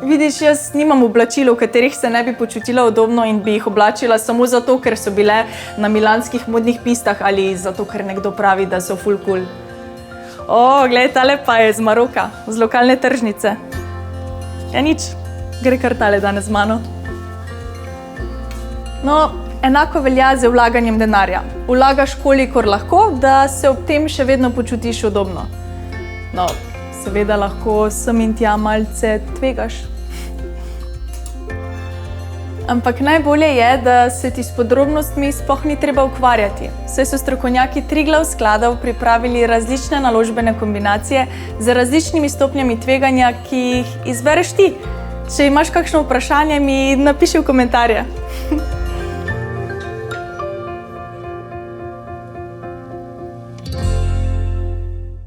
Vidiš, jaz nimam oblačil, v katerih se ne bi počutila udobno in bi jih oblačila samo zato, ker so bile na milanskih modnih pistah ali zato, ker nekdo pravi, da so ful cool. Glej, tale pa je iz Maroka, z lokalne tržnice. Ja, nič, gre kar tale danes z mano. No, enako velja z vlaganjem denarja. Vlagaš kolikor lahko, da se ob tem še vedno počutiš udobno. No, seveda lahko sem in tja malce tvegaš. Ampak najbolje je, da se ti s podrobnostmi sploh ni treba ukvarjati, saj so strokovnjaki Triglav skladov pripravili različne naložbene kombinacije z različnimi stopnjami tveganja, ki jih izbereš ti. Če imaš kakšno vprašanje, mi napiši v komentarje.